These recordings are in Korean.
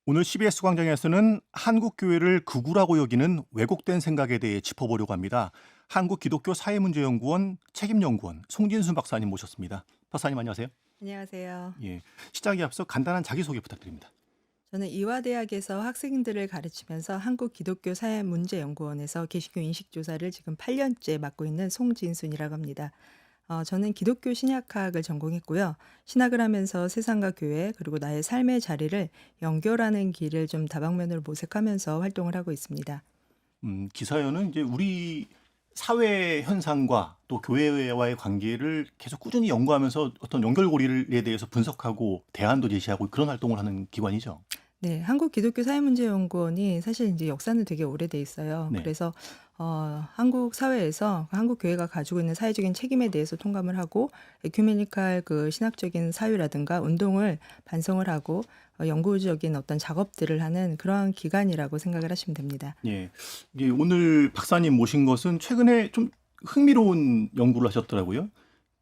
오늘 CBS 광장에서는 한국 교회를 극우라고 여기는 왜곡된 생각에 대해 짚어보려고 합니다. 한국기독교사회문제연구원 책임연구원 송진순 박사님 모셨습니다. 박사님 안녕하세요. 안녕하세요. 예, 시작에 앞서 간단한 자기소개 부탁드립니다. 저는 이화대학에서 학생들을 가르치면서 한국기독교사회문제연구원에서 개신교 인식조사를 지금 8년째 맡고 있는 송진순이라고 합니다. 저는 기독교 신약학을 전공했고요. 신학을 하면서 세상과 교회 그리고 나의 삶의 자리를 연결하는 길을 좀 다방면으로 모색하면서 활동을 하고 있습니다. 기사연은 이제 우리 사회 현상과 또 교회와의 관계를 계속 꾸준히 연구하면서 어떤 연결고리에 대해서 분석하고 대안도 제시하고 그런 활동을 하는 기관이죠. 네. 한국기독교사회문제연구원이 사실 이제 역사는 되게 오래돼 있어요. 네. 그래서 한국 사회에서 한국 교회가 가지고 있는 사회적인 책임에 대해서 통감을 하고 에큐메니칼 그 신학적인 사유라든가 운동을 반성을 하고 연구적인 어떤 작업들을 하는 그러한 기관이라고 생각을 하시면 됩니다. 예. 이게 오늘 박사님 모신 것은 최근에 좀 흥미로운 연구를 하셨더라고요.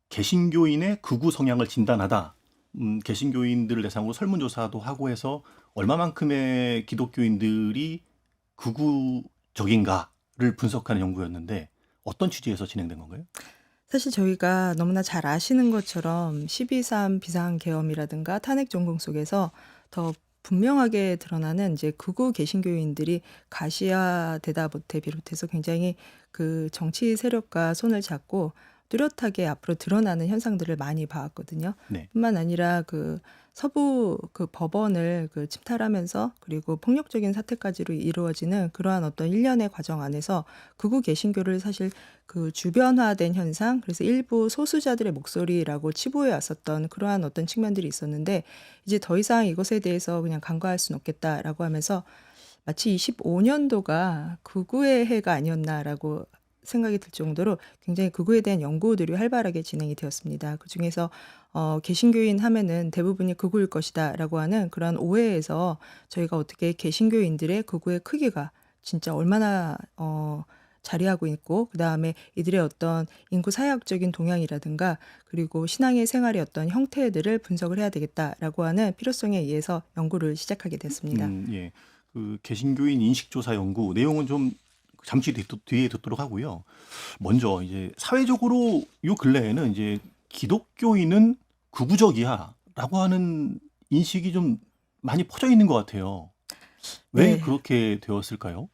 개신교인의 극우 성향을 진단하다. 개신교인들을 대상으로 설문조사도 하고 해서 얼마만큼의 기독교인들이 극우적인가를 분석하는 연구였는데 어떤 취지에서 진행된 건가요? 사실 저희가 너무나 잘 아시는 것처럼 12.3 비상계엄이라든가 탄핵 전공 속에서 더 분명하게 드러나는 이제 극우 개신교인들이 가시화되다 못해 비롯해서 굉장히 그 정치 세력과 손을 잡고 뚜렷하게 앞으로 드러나는 현상들을 많이 봐왔거든요. 네. 뿐만 아니라 그 서부 그 법원을 그 침탈하면서 그리고 폭력적인 사태까지로 이루어지는 그러한 어떤 일련의 과정 안에서 극우 개신교를 사실 그 주변화된 현상, 그래서 일부 소수자들의 목소리라고 치부해 왔었던 그러한 어떤 측면들이 있었는데 이제 더 이상 이것에 대해서 그냥 간과할 수는 없겠다라고 하면서 마치 25년도가 극우의 해가 아니었나라고 생각이 들 정도로 굉장히 극우에 대한 연구들이 활발하게 진행이 되었습니다. 그중에서 개신교인 하면은 대부분이 극우일 것이다라고 하는 그러한 오해에서 저희가 어떻게 개신교인들의 극우의 크기가 진짜 얼마나 자리하고 있고 그다음에 이들의 어떤 인구 사회학적인 동향이라든가 그리고 신앙의 생활의 어떤 형태들을 분석을 해야 되겠다라고 하는 필요성에 의해서 연구를 시작하게 됐습니다. 예. 그 개신교인 인식조사 연구 내용은 좀 잠시 뒤에 듣도록 하고요. 먼저 이제 사회적으로 요 근래에는 이제 기독교인은 극우적이야라고 하는 인식이 좀 많이 퍼져 있는 것 같아요. 왜 네. 그렇게 되었을까요?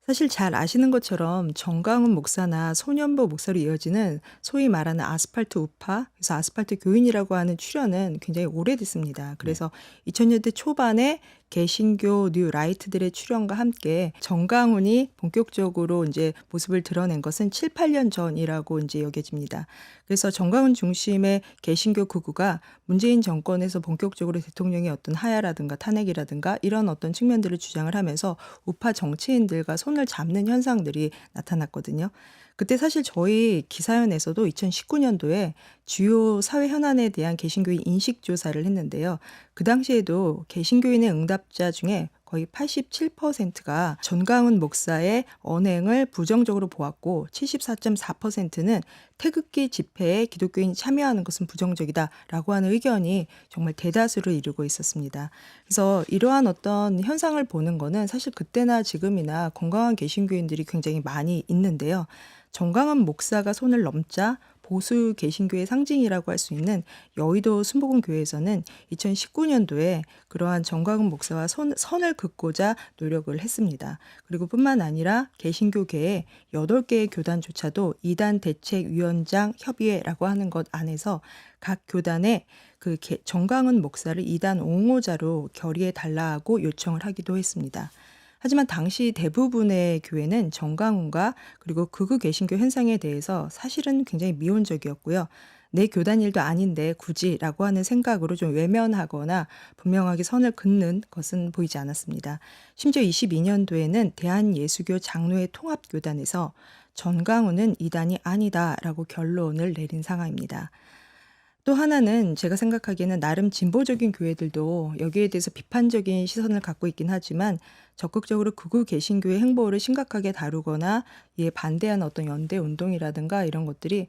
사실 잘 아시는 것처럼 정강훈 목사나 소년보 목사로 이어지는 소위 말하는 아스팔트 우파, 그래서 아스팔트 교인이라고 하는 출현은 굉장히 오래됐습니다. 네. 그래서 2000년대 초반에 개신교 뉴 라이트들의 출현과 함께 정강훈이 본격적으로 이제 모습을 드러낸 것은 7, 8년 전이라고 이제 여겨집니다. 그래서 정강훈 중심의 개신교 극우가 문재인 정권에서 본격적으로 대통령의 어떤 하야라든가 탄핵이라든가 이런 어떤 측면들을 주장을 하면서 우파 정치인들과 손을 잡는 현상들이 나타났거든요. 그때 사실 저희 기사연에서도 2019년도에 주요 사회 현안에 대한 개신교인 인식 조사를 했는데요. 그 당시에도 개신교인의 응답자 중에 거의 87%가 전강훈 목사의 언행을 부정적으로 보았고 74.4%는 태극기 집회에 기독교인이 참여하는 것은 부정적이다라고 하는 의견이 정말 대다수를 이루고 있었습니다. 그래서 이러한 어떤 현상을 보는 거는 사실 그때나 지금이나 건강한 개신교인들이 굉장히 많이 있는데요. 정강한 목사가 손을 넘자 보수 개신교의 상징이라고 할 수 있는 여의도 순복음교회에서는 2019년도에 그러한 정광훈 목사와 선을 긋고자 노력을 했습니다. 그리고 뿐만 아니라 개신교계의 8개의 교단조차도 이단 대책위원장 협의회라고 하는 것 안에서 각 교단에 그 정광훈 목사를 이단 옹호자로 결의해 달라 하고 요청을 하기도 했습니다. 하지만 당시 대부분의 교회는 정강훈과 그리고 극우 개신교 현상에 대해서 사실은 굉장히 미온적이었고요. 내 교단 일도 아닌데 굳이라고 하는 생각으로 좀 외면하거나 분명하게 선을 긋는 것은 보이지 않았습니다. 심지어 22년도에는 대한예수교 장로회 통합교단에서 전강훈은 이단이 아니다라고 결론을 내린 상황입니다. 또 하나는 제가 생각하기에는 나름 진보적인 교회들도 여기에 대해서 비판적인 시선을 갖고 있긴 하지만 적극적으로 극우 개신교의 행보를 심각하게 다루거나 이에 반대하는 어떤 연대 운동이라든가 이런 것들이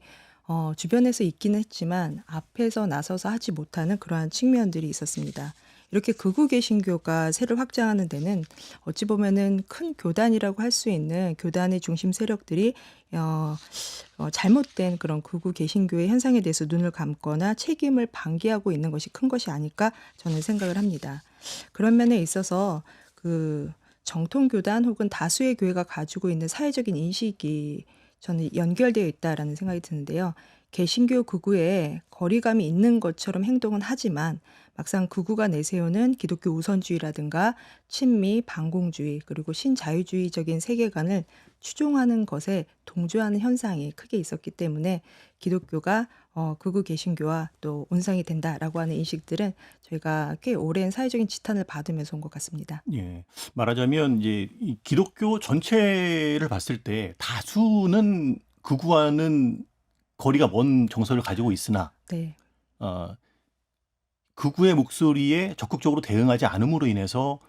주변에서 있기는 했지만 앞에서 나서서 하지 못하는 그러한 측면들이 있었습니다. 이렇게 극우 개신교가 세를 확장하는 데는 어찌 보면은 큰 교단이라고 할 수 있는 교단의 중심 세력들이 잘못된 그런 극우 개신교의 현상에 대해서 눈을 감거나 책임을 방기하고 있는 것이 큰 것이 아닐까 저는 생각을 합니다. 그런 면에 있어서 그 정통 교단 혹은 다수의 교회가 가지고 있는 사회적인 인식이 저는 연결되어 있다라는 생각이 드는데요. 개신교 극우에 거리감이 있는 것처럼 행동은 하지만 막상 극우가 내세우는 기독교 우선주의라든가 친미, 반공주의 그리고 신자유주의적인 세계관을 추종하는 것에 동조하는 현상이 크게 있었기 때문에 기독교가 극우 개신교와 또 운상이 된다라고 하는 인식들은 저희가 꽤 오랜 사회적인 지탄을 받으면서 온 것 같습니다. 예. 말하자면 이제 이 기독교 전체를 봤을 때 다수는 극우와는 거리가 먼 정서를 가지고 있으나 네. 어 극우의 목소리에 적극적으로 대응하지 않음으로 인해서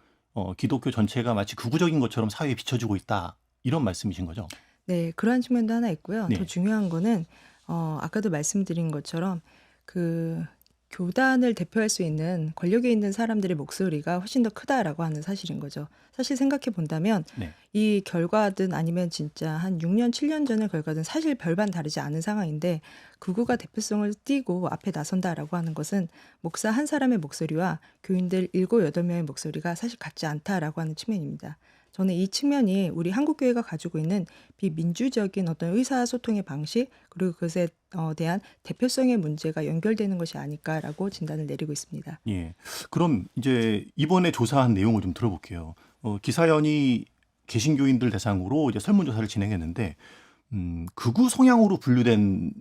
기독교 전체가 마치 극우적인 것처럼 사회에 비춰지고 있다. 이런 말씀이신 거죠? 네. 그러한 측면도 하나 있고요. 더 네. 중요한 거는 아까도 말씀드린 것처럼 그 교단을 대표할 수 있는 권력에 있는 사람들의 목소리가 훨씬 더 크다라고 하는 사실인 거죠. 사실 생각해 본다면 네. 이 결과든 아니면 진짜 한 6 년, 7년 전의 결과든 사실 별반 다르지 않은 상황인데 극우가 대표성을 띠고 앞에 나선다라고 하는 것은 목사 한 사람의 목소리와 교인들 7-8 명의 목소리가 사실 같지 않다라고 하는 측면입니다. 저는 이 측면이 우리 한국 교회가 가지고 있는 비민주적인 어떤 의사소통의 방식 그리고 그것에 대한 대표성의 문제가 연결되는 것이 아닐까라고 진단을 내리고 있습니다. 예. 그럼 이제 이번에 조사한 내용을 좀 들어볼게요. 기사연이 개신교인들 대상으로 이제 설문조사를 진행했는데, 극우 성향으로 분류된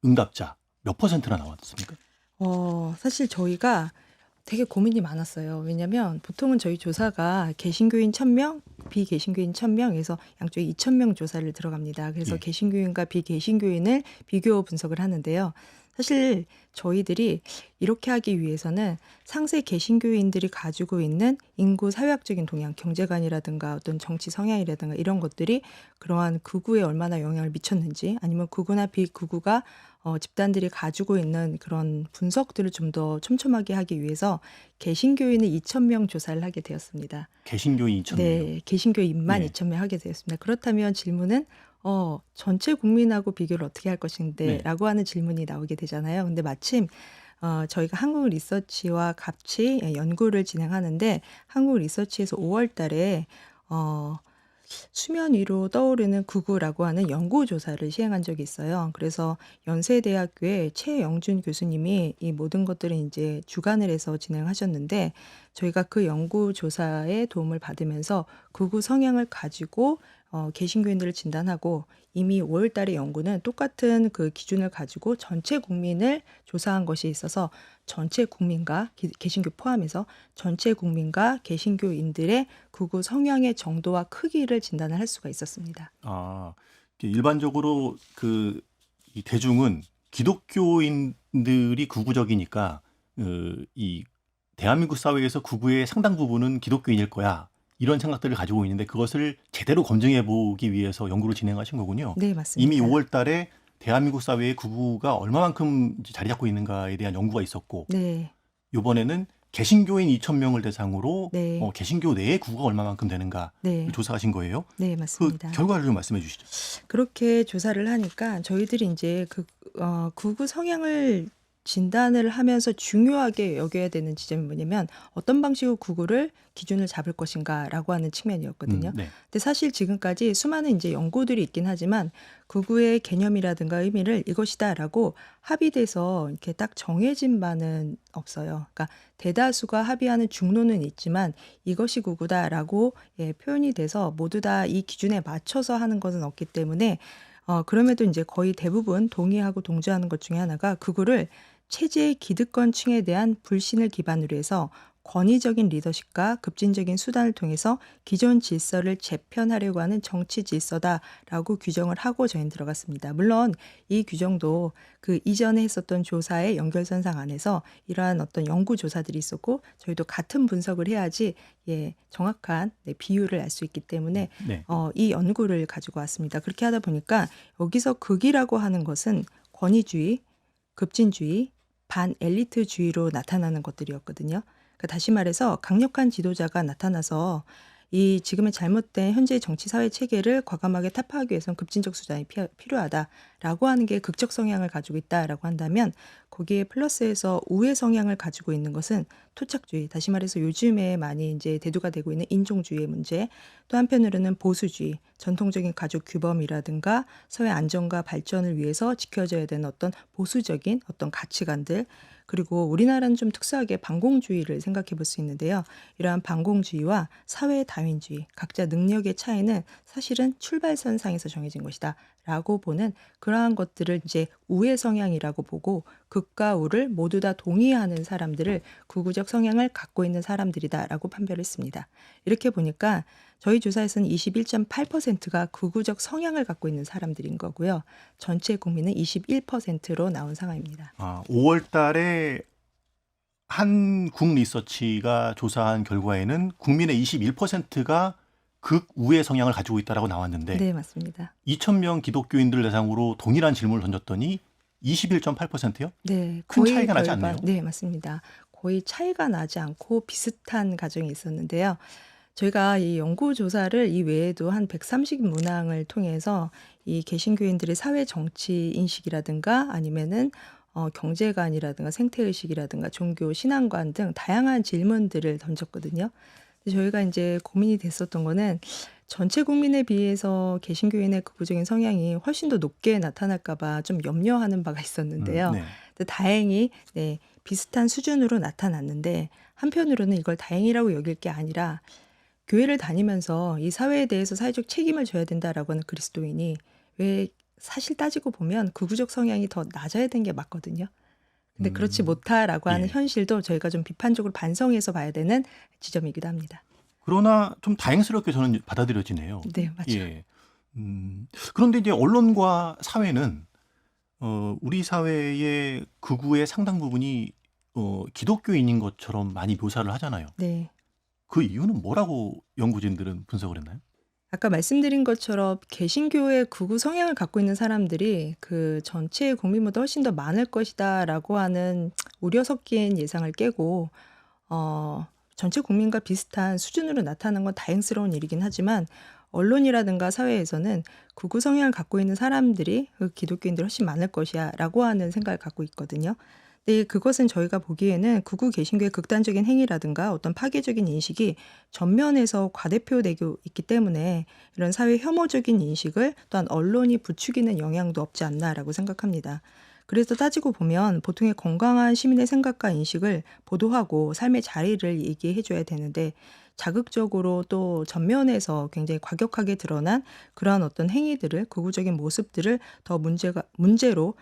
응답자 몇 퍼센트나 나왔습니까? 사실 저희가 되게 고민이 많았어요. 왜냐면 보통은 저희 조사가 개신교인 1,000명, 비개신교인 1,000명에서 양쪽에 2,000명 조사를 들어갑니다. 그래서 예. 개신교인과 비개신교인을 비교 분석을 하는데요. 사실 저희들이 이렇게 하기 위해서는 상세 개신교인들이 가지고 있는 인구 사회학적인 동향, 경제관이라든가 어떤 정치 성향이라든가 이런 것들이 그러한 극우에 얼마나 영향을 미쳤는지 아니면 극우나 비극우가 집단들이 가지고 있는 그런 분석들을 좀 더 촘촘하게 하기 위해서 개신교인을 2,000명 조사를 하게 되었습니다. 개신교인 2,000명이요. 네, 개신교인만 예. 2,000명 하게 되었습니다. 그렇다면 질문은 전체 국민하고 비교를 어떻게 할 네. 것인데라고 하는 질문이 나오게 되잖아요. 근데 마침 저희가 한국 리서치와 같이 연구를 진행하는데 한국 리서치에서 5월 달에 수면 위로 떠오르는 극우라고 하는 연구 조사를 시행한 적이 있어요. 그래서 연세대학교의 최영준 교수님이 이 모든 것들을 이제 주관을 해서 진행하셨는데 저희가 그 연구 조사의 도움을 받으면서 극우 성향을 가지고 개신교인들을 진단하고 이미 5월 달의 연구는 똑같은 그 기준을 가지고 전체 국민을 조사한 것이 있어서 전체 국민과 개신교 포함해서 전체 국민과 개신교인들의 극우 성향의 정도와 크기를 진단을 할 수가 있었습니다. 아, 일반적으로 이 대중은 기독교인들이 극우적이니까 이 대한민국 사회에서 극우의 상당 부분은 기독교인일 거야. 이런 생각들을 가지고 있는데 그것을 제대로 검증해 보기 위해서 연구를 진행하신 거군요. 네, 이미 맞습니다. 5월 달에 대한민국 사회의 극우가 얼마만큼 이제 자리 잡고 있는가에 대한 연구가 있었고, 네, 이번에는 개신교인 2,000명을 대상으로 네, 개신교 내의 극우가 얼마만큼 되는가 네, 조사하신 거예요. 네, 그 맞습니다. 결과를 좀 말씀해 주시죠. 그렇게 조사를 하니까 저희들이 이제 극우 성향을 진단을 하면서 중요하게 여겨야 되는 지점이 뭐냐면 어떤 방식으로 극우를 기준을 잡을 것인가라고 하는 측면이었거든요. 네. 근데 사실 지금까지 수많은 이제 연구들이 있긴 하지만 극우의 개념이라든가 의미를 이것이다라고 합의돼서 이렇게 딱 정해진 바는 없어요. 그러니까 대다수가 합의하는 중론은 있지만 이것이 극우다라고 표현이 돼서 모두 다 이 기준에 맞춰서 하는 것은 없기 때문에 그럼에도 이제 거의 대부분 동의하고 동조하는 것 중에 하나가 극우를 체제의 기득권층에 대한 불신을 기반으로 해서 권위적인 리더십과 급진적인 수단을 통해서 기존 질서를 재편하려고 하는 정치 질서다라고 규정을 하고 저희는 들어갔습니다. 물론 이 규정도 그 이전에 했었던 조사의 연결선상 안에서 이러한 어떤 연구 조사들이 있었고 저희도 같은 분석을 해야지 정확한 비율을 알 수 있기 때문에 네. 이 연구를 가지고 왔습니다. 그렇게 하다 보니까 여기서 극이라고 하는 것은 권위주의, 급진주의, 반엘리트주의로 나타나는 것들이었거든요. 그러니까 그러니까 다시 말해서 강력한 지도자가 나타나서 이 지금의 잘못된 현재 정치 사회 체계를 과감하게 타파하기 위해서는 급진적 수단이 필요하다라고 하는 게 극적 성향을 가지고 있다라고 한다면 거기에 플러스해서 우회 성향을 가지고 있는 것은 토착주의, 다시 말해서 요즘에 많이 이제 대두가 되고 있는 인종주의의 문제, 또 한편으로는 보수주의, 전통적인 가족 규범이라든가 사회 안정과 발전을 위해서 지켜져야 되는 어떤 보수적인 어떤 가치관들, 그리고 우리나라는 좀 특수하게 반공주의를 생각해 볼 수 있는데요. 이러한 반공주의와 사회 다윈주의, 각자 능력의 차이는 사실은 출발선상에서 정해진 것이다 라고 보는 그러한 것들을 이제 우회 성향이라고 보고 극과 우를 모두 다 동의하는 사람들을 극우적 성향을 갖고 있는 사람들이다라고 판별했습니다. 이렇게 보니까 저희 조사에서는 21.8%가 극우적 성향을 갖고 있는 사람들인 거고요. 전체 국민은 21%로 나온 상황입니다. 5월 달에 한국 리서치가 조사한 결과에는 국민의 21%가 극우의 성향을 가지고 있다라고 나왔는데 네, 맞습니다. 2,000명 기독교인들 대상으로 동일한 질문을 던졌더니 21.8%요? 네, 큰 거의 차이가 나지 별반, 않네요. 네, 맞습니다. 거의 차이가 나지 않고 비슷한 가정이 있었는데요. 저희가 이 연구 조사를 이 외에도 한 130문항을 통해서 이 개신교인들의 사회 정치 인식이라든가 아니면은 경제관이라든가 생태의식이라든가 종교 신앙관 등 다양한 질문들을 던졌거든요. 근데 저희가 이제 고민이 됐었던 거는 전체 국민에 비해서 개신교인의 극우적인 성향이 훨씬 더 높게 나타날까 봐 좀 염려하는 바가 있었는데요. 네. 근데 다행히 네, 비슷한 수준으로 나타났는데 한편으로는 이걸 다행이라고 여길 게 아니라 교회를 다니면서 이 사회에 대해서 사회적 책임을 져야 된다라고 하는 그리스도인이 왜 사실 따지고 보면 극우적 성향이 더 낮아야 되는 게 맞거든요. 근데 그렇지 음, 못하라고 하는 예. 현실도 저희가 좀 비판적으로 반성해서 봐야 되는 지점이기도 합니다. 그러나 좀 다행스럽게 저는 받아들여지네요. 네, 맞죠. 예. 그런데 이제 언론과 사회는 우리 사회의 극우의 상당 부분이 기독교인인 것처럼 많이 묘사를 하잖아요. 네. 그 이유는 뭐라고 연구진들은 분석을 했나요? 아까 말씀드린 것처럼 개신교의 극우 성향을 갖고 있는 사람들이 그 전체 국민보다 훨씬 더 많을 것이다라고 하는 우려 섞인 예상을 깨고 전체 국민과 비슷한 수준으로 나타나는 건 다행스러운 일이긴 하지만 언론이라든가 사회에서는 극우 성향을 갖고 있는 사람들이 그 기독교인들 훨씬 많을 것이야라고 하는 생각을 갖고 있거든요. 네, 그것은 저희가 보기에는 극우 개신교의 극단적인 행위라든가 어떤 파괴적인 인식이 전면에서 과대표되고 있기 때문에 이런 사회 혐오적인 인식을 또한 언론이 부추기는 영향도 없지 않나라고 생각합니다. 그래서 따지고 보면 보통의 건강한 시민의 생각과 인식을 보도하고 삶의 자리를 얘기해 줘야 되는데 자극적으로 또 전면에서 굉장히 과격하게 드러난 그러한 어떤 행위들을 극우적인 모습들을 더 문제로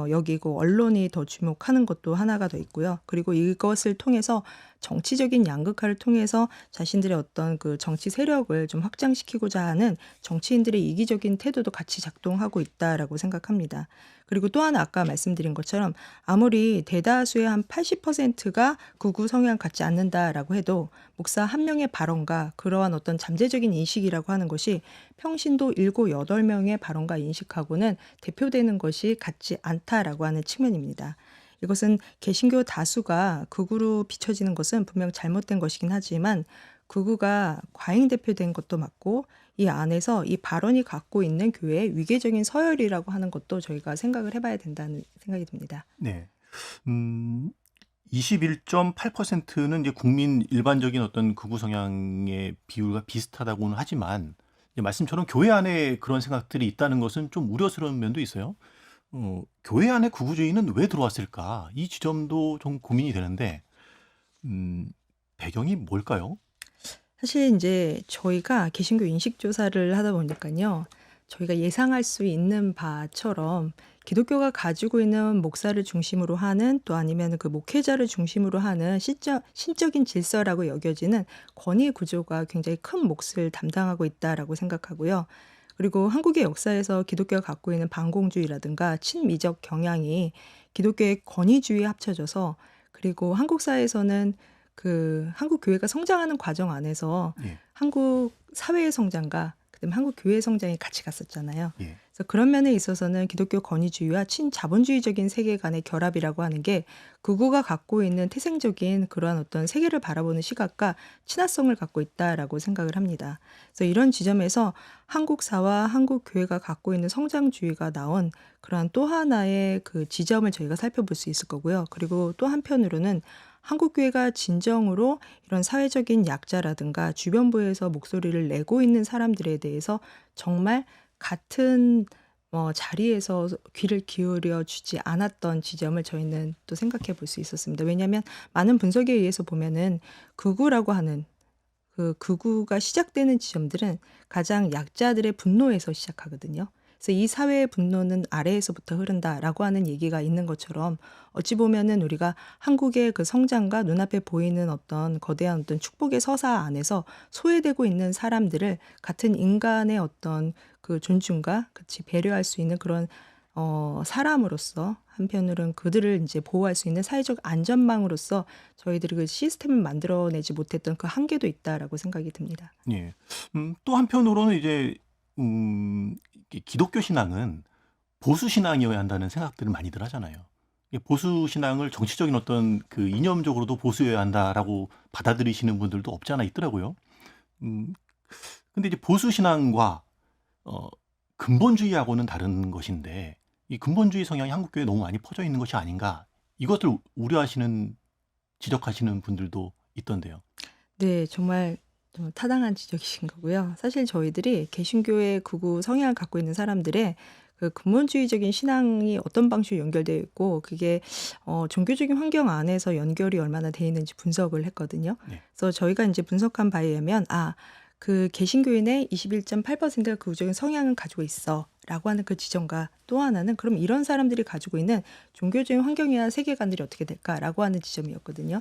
여기고 언론이 더 주목하는 것도 하나가 더 있고요. 그리고 이것을 통해서 정치적인 양극화를 통해서 자신들의 어떤 그 정치 세력을 좀 확장시키고자 하는 정치인들의 이기적인 태도도 같이 작동하고 있다라고 생각합니다. 그리고 또 하나 아까 말씀드린 것처럼 아무리 대다수의 한 80%가 극우 성향 갖지 않는다라고 해도 목사 한 명의 발언과 그러한 어떤 잠재적인 인식이라고 하는 것이 평신도 7, 8명의 발언과 인식하고는 대표되는 것이 같지 않다라고 하는 측면입니다. 이것은 개신교 다수가 극우로 비춰지는 것은 분명 잘못된 것이긴 하지만 극우가 과잉 대표된 것도 맞고 이 안에서 이 발언이 갖고 있는 교회의 위계적인 서열이라고 하는 것도 저희가 생각을 해봐야 된다는 생각이 듭니다. 네. 음, 21.8%는 이제 국민 일반적인 어떤 극우 성향의 비율과 비슷하다고는 하지만 이제 말씀처럼 교회 안에 그런 생각들이 있다는 것은 좀 우려스러운 면도 있어요. 교회 안에 극우주의는 왜 들어왔을까? 이 지점도 좀 고민이 되는데 배경이 뭘까요? 사실 이제 저희가 개신교 인식 조사를 하다 보니까요. 저희가 예상할 수 있는 바처럼 기독교가 가지고 있는 목사를 중심으로 하는 또 아니면 그 목회자를 중심으로 하는 신적인 질서라고 여겨지는 권위 구조가 굉장히 큰 몫을 담당하고 있다라고 생각하고요. 그리고 한국의 역사에서 기독교가 갖고 있는 반공주의라든가 친미적 경향이 기독교의 권위주의에 합쳐져서 그리고 한국 사회에서는 그 한국 교회가 성장하는 과정 안에서 예, 한국 사회의 성장과 그다음에 한국 교회의 성장이 같이 갔었잖아요. 예, 그래서 그래서 그런 면에 있어서는 기독교 권위주의와 친자본주의적인 세계관의 결합이라고 하는 게 극우가 갖고 있는 태생적인 그러한 어떤 세계를 바라보는 시각과 친화성을 갖고 있다라고 생각을 합니다. 그래서 이런 지점에서 한국사와 한국교회가 갖고 있는 성장주의가 나온 그러한 또 하나의 그 지점을 저희가 살펴볼 수 있을 거고요. 그리고 또 한편으로는 한국교회가 진정으로 이런 사회적인 약자라든가 주변부에서 목소리를 내고 있는 사람들에 대해서 정말 같은 자리에서 귀를 기울여 주지 않았던 지점을 저희는 또 생각해 볼 수 있었습니다. 왜냐하면 많은 분석에 의해서 보면은 극우라고 하는 그 극우가 시작되는 지점들은 가장 약자들의 분노에서 시작하거든요. 그래서 이 사회의 분노는 아래에서부터 흐른다라고 하는 얘기가 있는 것처럼 어찌 보면은 우리가 한국의 그 성장과 눈앞에 보이는 어떤 거대한 어떤 축복의 서사 안에서 소외되고 있는 사람들을 같은 인간의 어떤 그 존중과 같이 배려할 수 있는 그런 사람으로서 한편으로는 그들을 이제 보호할 수 있는 사회적 안전망으로서 저희들이 그 시스템을 만들어내지 못했던 그 한계도 있다라고 생각이 듭니다. 예. 또 한편으로는 이제 이 기독교 신앙은 보수 신앙이어야 한다는 생각들을 많이들 하잖아요. 이 보수 신앙을 정치적인 어떤 그 이념적으로도 보수여야 한다라고 받아들이시는 분들도 없지 않아 있더라고요. 음, 근데 이제 보수 신앙과 어, 근본주의하고는 다른 것인데 이 근본주의 성향이 한국교회에 너무 많이 퍼져 있는 것이 아닌가 이것을 우려하시는 지적하시는 분들도 있던데요. 네, 정말 좀 타당한 지적이신 거고요. 사실 저희들이 개신교의 극우 성향을 갖고 있는 사람들의 그 근본주의적인 신앙이 어떤 방식으로 연결되어 있고 그게 종교적인 환경 안에서 연결이 얼마나 돼 있는지 분석을 했거든요. 네. 그래서 저희가 이제 분석한 바에 의하면 그 개신교인의 21.8%가 극우적인 성향을 가지고 있어라고 하는 그 지점과 또 하나는 그럼 이런 사람들이 가지고 있는 종교적인 환경이나 세계관들이 어떻게 될까라고 하는 지점이었거든요.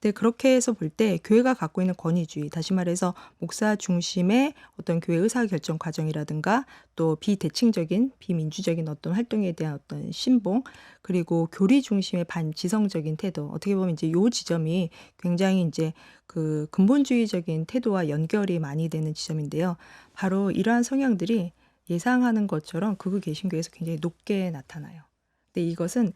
근데 그렇게 해서 볼 때 교회가 갖고 있는 권위주의, 다시 말해서 목사 중심의 어떤 교회 의사결정 과정이라든가 또 비대칭적인, 비민주적인 어떤 활동에 대한 어떤 신봉, 그리고 교리 중심의 반지성적인 태도, 어떻게 보면 이제 요 지점이 굉장히 이제 그 근본주의적인 태도와 연결이 많이 되는 지점인데요. 바로 이러한 성향들이 예상하는 것처럼 극우 개신교에서 굉장히 높게 나타나요. 근데 이것은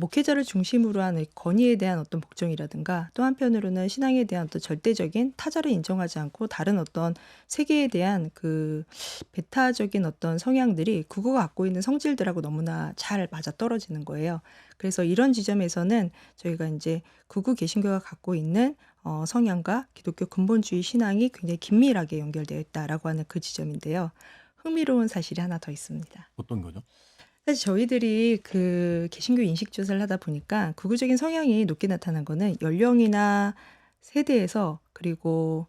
목회자를 중심으로 하는 권위에 대한 어떤 복종이라든가 또 한편으로는 신앙에 대한 어떤 절대적인 타자를 인정하지 않고 다른 어떤 세계에 대한 그 배타적인 어떤 성향들이 극우가 갖고 있는 성질들하고 너무나 잘 맞아떨어지는 거예요. 그래서 이런 지점에서는 저희가 이제 극우 개신교가 갖고 있는 성향과 기독교 근본주의 신앙이 굉장히 긴밀하게 연결되어 있다라고 하는 그 지점인데요. 흥미로운 사실이 하나 더 있습니다. 어떤 거죠? 사실 저희들이 그 개신교 인식 조사를 하다 보니까 극우적인 성향이 높게 나타난 거는 연령이나 세대에서 그리고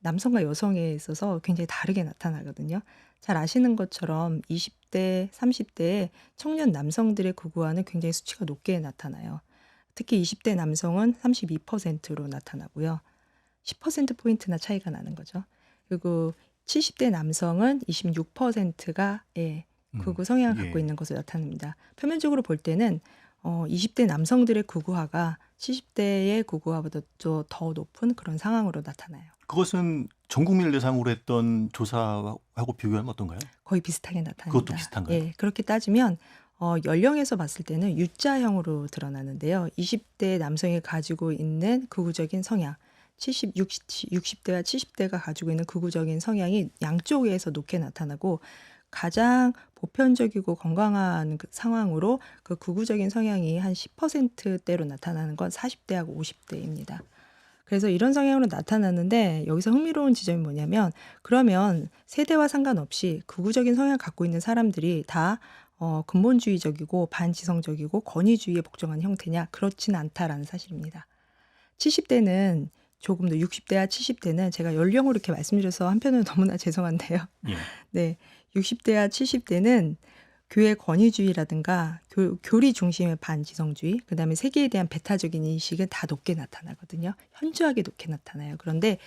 남성과 여성에 있어서 굉장히 다르게 나타나거든요. 잘 아시는 것처럼 20대, 30대의 청년 남성들의 극우화는 굉장히 수치가 높게 나타나요. 특히 20대 남성은 32%로 나타나고요. 10%포인트나 차이가 나는 거죠. 그리고 70대 남성은 26%가 극우 성향을 갖고 예. 있는 것으로 나타납니다. 표면적으로 볼 때는 20대 남성들의 극우화가 70대의 극우화보다 더 높은 그런 상황으로 나타나요. 그것은 전 국민을 대상으로 했던 조사하고 비교하면 어떤가요? 거의 비슷하게 나타납니다. 그것도 비슷한가요? 예, 그렇게 따지면 연령에서 봤을 때는 U자형으로 드러나는데요. 20대 남성이 가지고 있는 극우적인 성향, 60대와 70대가 가지고 있는 극우적인 성향이 양쪽에서 높게 나타나고 가장 보편적이고 건강한 그 상황으로 그 극우적인 성향이 한 10%대로 나타나는 건 40대하고 50대입니다. 그래서 이런 성향으로 나타나는데 여기서 흥미로운 지점이 뭐냐면 그러면 세대와 상관없이 극우적인 성향을 갖고 있는 사람들이 다 근본주의적이고 반지성적이고 권위주의에 복종하는 형태냐? 그렇진 않다라는 사실입니다. 70대는 조금 더 60대와 70대는 제가 연령으로 이렇게 말씀드려서 한편으로 너무나 죄송한데요. 예. 네, 60대와 70대는 교회 권위주의라든가 교리 중심의 반지성주의, 그다음에 세계에 대한 배타적인 인식은 다 높게 나타나거든요. 현저하게 높게 나타나요. 그런데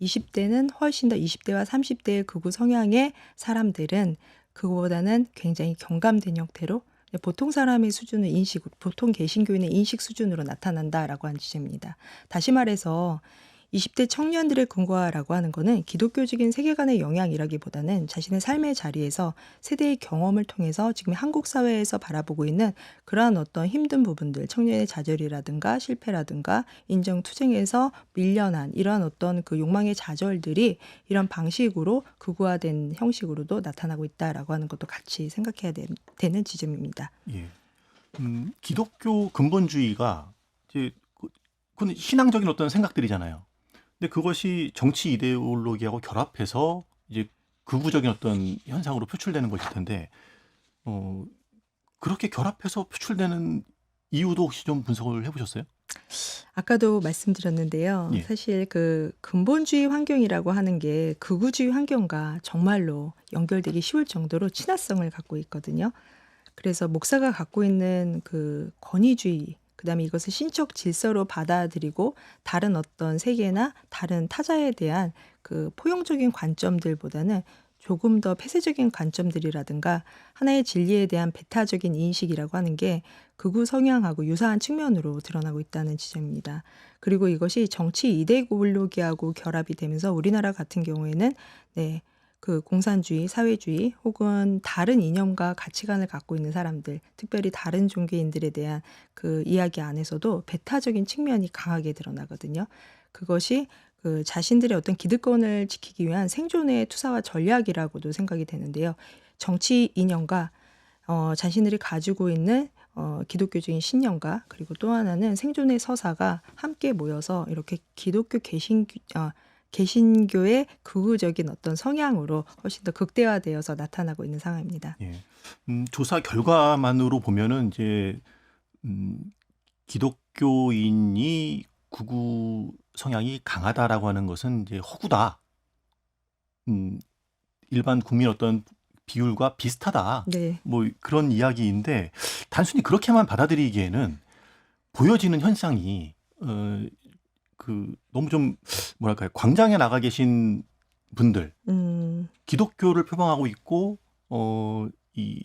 20대는 훨씬 더 20대와 30대의 극우 성향의 사람들은 그거보다는 굉장히 경감된 형태로 보통 사람의 수준의 인식, 보통 개신교인의 인식 수준으로 나타난다라고 하는 지점입니다. 다시 말해서 20대 청년들의 근거화라고 하는 거는 기독교적인 세계관의 영향이라기보다는 자신의 삶의 자리에서 세대의 경험을 통해서 지금 한국 사회에서 바라보고 있는 그러한 어떤 힘든 부분들, 청년의 좌절이라든가 실패라든가 인정투쟁에서 밀려난 이러한 어떤 그 욕망의 좌절들이 이런 방식으로 극우화된 형식으로도 나타나고 있다라고 하는 것도 같이 생각해야 되는 지점입니다. 예. 기독교 근본주의가 이제 그건 신앙적인 어떤 생각들이잖아요. 근데 그것이 정치 이데올로기하고 결합해서 이제 극우적인 어떤 현상으로 표출되는 것일 텐데, 그렇게 결합해서 표출되는 이유도 혹시 좀 분석을 해보셨어요? 아까도 말씀드렸는데요. 예. 사실 그 근본주의 환경이라고 하는 게 극우주의 환경과 정말로 연결되기 쉬울 정도로 친화성을 갖고 있거든요. 그래서 목사가 갖고 있는 그 권위주의, 그다음에 이것을 신적 질서로 받아들이고 다른 어떤 세계나 다른 타자에 대한 그 포용적인 관점들보다는 조금 더 폐쇄적인 관점들이라든가 하나의 진리에 대한 배타적인 인식이라고 하는 게 극우 성향하고 유사한 측면으로 드러나고 있다는 지점입니다. 그리고 이것이 정치 이데올로기하고 결합이 되면서 우리나라 같은 경우에는 그 공산주의, 사회주의 혹은 다른 이념과 가치관을 갖고 있는 사람들, 특별히 다른 종교인들에 대한 그 이야기 안에서도 배타적인 측면이 강하게 드러나거든요. 그것이 그 자신들의 어떤 기득권을 지키기 위한 생존의 투사와 전략이라고도 생각이 되는데요. 정치 이념과 자신들이 가지고 있는 기독교적인 신념과 그리고 또 하나는 생존의 서사가 함께 모여서 이렇게 기독교 개신교의 극우적인 어떤 성향으로 훨씬 더 극대화되어서 나타나고 있는 상황입니다. 예. 조사 결과만으로 보면은 이제 기독교인이 극우 성향이 강하다라고 하는 것은 이제 허구다. 일반 국민 어떤 비율과 비슷하다. 네. 뭐 그런 이야기인데 단순히 그렇게만 받아들이기에는 보여지는 현상이 너무 좀 뭐랄까요, 광장에 나가 계신 분들, 기독교를 표방하고 있고 이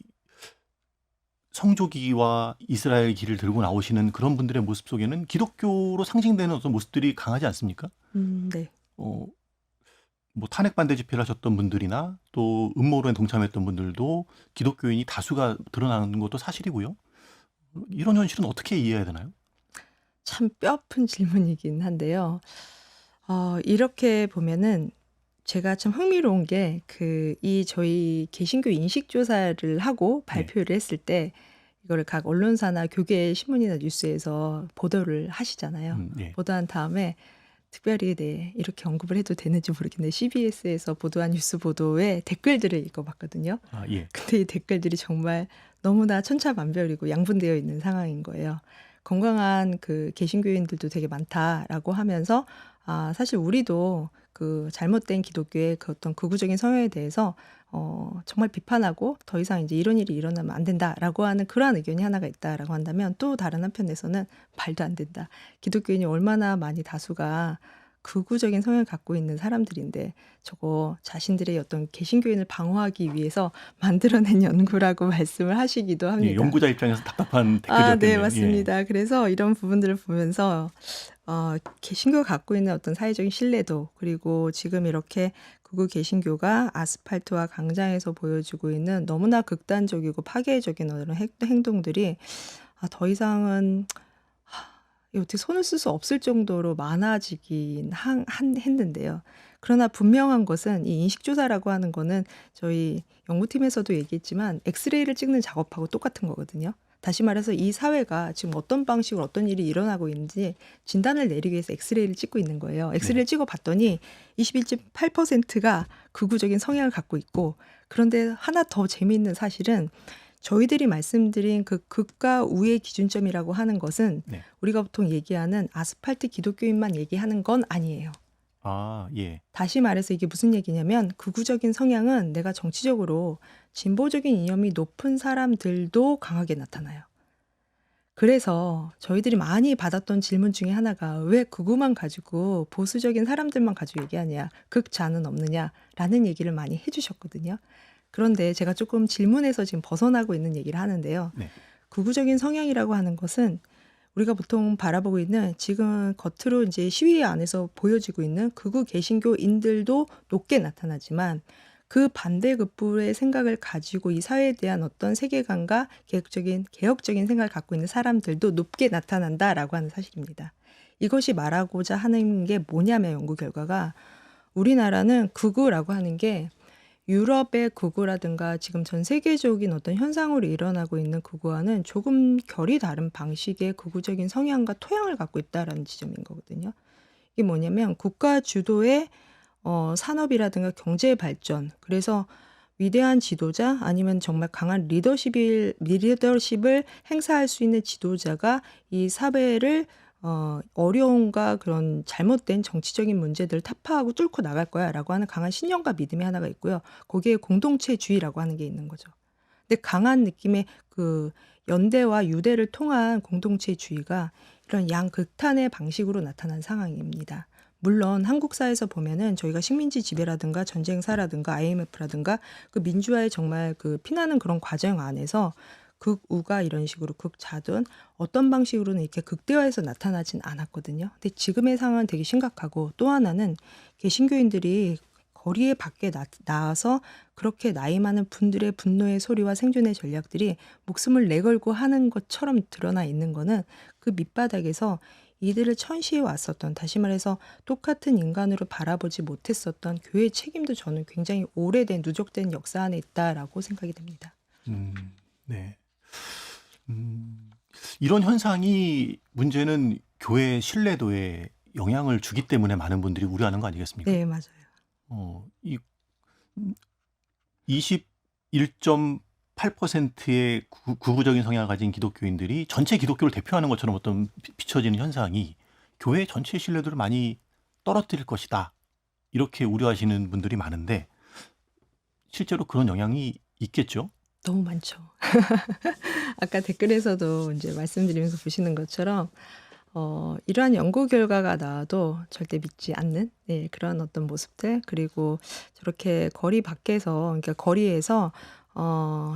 성조기와 이스라엘 길을 들고 나오시는 그런 분들의 모습 속에는 기독교로 상징되는 어떤 모습들이 강하지 않습니까? 네. 뭐 탄핵 반대 집회를 하셨던 분들이나 또 음모론에 동참했던 분들도 기독교인이 다수가 드러나는 것도 사실이고요. 이런 현실은 어떻게 이해해야 되나요? 참 뼈아픈 질문이긴 한데요. 이렇게 보면은 제가 참 흥미로운 게 저희 개신교 인식 조사를 하고 네. 발표를 했을 때 이거를 각 언론사나 교계 신문이나 뉴스에서 보도를 하시잖아요. 예. 보도한 다음에 특별히 이렇게 언급을 해도 되는지 모르겠는데 CBS에서 보도한 뉴스 보도에 댓글들을 읽어봤거든요. 아, 예. 근데 이 댓글들이 정말 너무나 천차만별이고 양분되어 있는 상황인 거예요. 건강한 그 개신교인들도 되게 많다라고 하면서 사실 우리도 그 잘못된 기독교의 그 어떤 극우적인 성향에 대해서 정말 비판하고 더 이상 이제 이런 일이 일어나면 안 된다라고 하는 그러한 의견이 하나가 있다라고 한다면, 또 다른 한편에서는 말도 안 된다. 기독교인이 얼마나 많이 다수가 극우적인 성향을 갖고 있는 사람들인데 저거 자신들의 어떤 개신교인을 방어하기 위해서 만들어낸 연구라고 말씀을 하시기도 예, 합니다. 연구자 입장에서 답답한 댓글이었겠네요. 네, 맞습니다. 그래서 이런 부분들을 보면서 개신교가 갖고 있는 어떤 사회적인 신뢰도, 그리고 지금 이렇게 극우 개신교가 아스팔트와 광장에서 보여주고 있는 너무나 극단적이고 파괴적인 이런 행동들이 더 이상은 어떻게 손을 쓸 수 없을 정도로 많아지긴 했는데요. 그러나 분명한 것은 이 인식조사라고 하는 거는 저희 연구팀에서도 얘기했지만 엑스레이를 찍는 작업하고 똑같은 거거든요. 다시 말해서 이 사회가 지금 어떤 방식으로 어떤 일이 일어나고 있는지 진단을 내리기 위해서 엑스레이를 찍고 있는 거예요. 엑스레이를 찍어봤더니 21.8%가 극우적인 성향을 갖고 있고, 그런데 하나 더 재미있는 사실은 저희들이 말씀드린 그 극과 우의 기준점이라고 하는 것은 네. 우리가 보통 얘기하는 아스팔트 기독교인만 얘기하는 건 아니에요. 아, 예. 다시 말해서 이게 무슨 얘기냐면 극우적인 성향은 내가 정치적으로 진보적인 이념이 높은 사람들도 강하게 나타나요. 그래서 저희들이 많이 받았던 질문 중에 하나가 왜 극우만 가지고 보수적인 사람들만 가지고 얘기하냐, 극자는 없느냐라는 얘기를 많이 해주셨거든요. 그런데 제가 조금 질문에서 지금 벗어나고 있는 얘기를 하는데요. 네. 극우적인 성향이라고 하는 것은 우리가 보통 바라보고 있는 지금 겉으로 이제 시위 안에서 보여지고 있는 극우 개신교인들도 높게 나타나지만 그 반대급부의 생각을 가지고 이 사회에 대한 어떤 세계관과 개혁적인 생각을 갖고 있는 사람들도 높게 나타난다라고 하는 사실입니다. 이것이 말하고자 하는 게 뭐냐면 연구 결과가 우리나라는 극우라고 하는 게 유럽의 극우라든가 지금 전 세계적인 어떤 현상으로 일어나고 있는 극우와는 조금 결이 다른 방식의 극우적인 성향과 토양을 갖고 있다라는 지점인 거거든요. 이게 뭐냐면 국가 주도의 산업이라든가 경제 발전, 그래서 위대한 지도자 아니면 정말 강한 리더십을 행사할 수 있는 지도자가 이 사회를 어려움과 그런 잘못된 정치적인 문제들을 타파하고 뚫고 나갈 거야라고 하는 강한 신념과 믿음이 하나가 있고요. 거기에 공동체주의라고 하는 게 있는 거죠. 근데 강한 느낌의 그 연대와 유대를 통한 공동체주의가 이런 양극단의 방식으로 나타난 상황입니다. 물론 한국 사회에서 보면은 저희가 식민지 지배라든가 전쟁사라든가 IMF라든가 그 민주화의 정말 그 피나는 그런 과정 안에서 극우가 이런 식으로 극자든 어떤 방식으로는 이렇게 극대화해서 나타나진 않았거든요. 근데 지금의 상황은 되게 심각하고 또 하나는 개신교인들이 거리에 밖에 나와서 그렇게 나이 많은 분들의 분노의 소리와 생존의 전략들이 목숨을 내걸고 하는 것처럼 드러나 있는 거는 그 밑바닥에서 이들을 천시해 왔었던, 다시 말해서 똑같은 인간으로 바라보지 못했었던 교회의 책임도 저는 굉장히 오래된 누적된 역사 안에 있다라고 생각이 됩니다. 네. 이런 현상이 문제는 교회 신뢰도에 영향을 주기 때문에 많은 분들이 우려하는 거 아니겠습니까? 네, 맞아요. 이 21.8%의 극우적인 성향을 가진 기독교인들이 전체 기독교를 대표하는 것처럼 어떤 비춰지는 현상이 교회 전체 신뢰도를 많이 떨어뜨릴 것이다. 이렇게 우려하시는 분들이 많은데 실제로 그런 영향이 있겠죠? 너무 많죠. 아까 댓글에서도 이제 말씀드리면서 보시는 것처럼 이러한 연구 결과가 나와도 절대 믿지 않는 그런 어떤 모습들, 그리고 저렇게 거리 밖에서, 그러니까 거리에서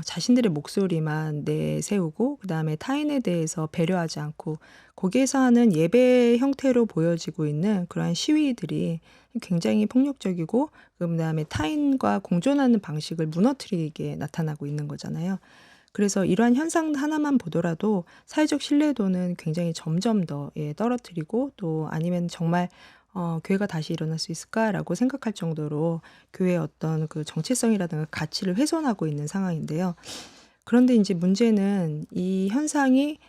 자신들의 목소리만 내세우고 그다음에 타인에 대해서 배려하지 않고 거기에서 하는 예배 형태로 보여지고 있는 그러한 시위들이 굉장히 폭력적이고 그다음에 타인과 공존하는 방식을 무너뜨리게 나타나고 있는 거잖아요. 그래서 이러한 현상 하나만 보더라도 사회적 신뢰도는 굉장히 점점 더 떨어뜨리고 또 아니면 정말 교회가 다시 일어날 수 있을까라고 생각할 정도로 교회의 어떤 그 정체성이라든가 가치를 훼손하고 있는 상황인데요. 그런데 이제 문제는 이 현상이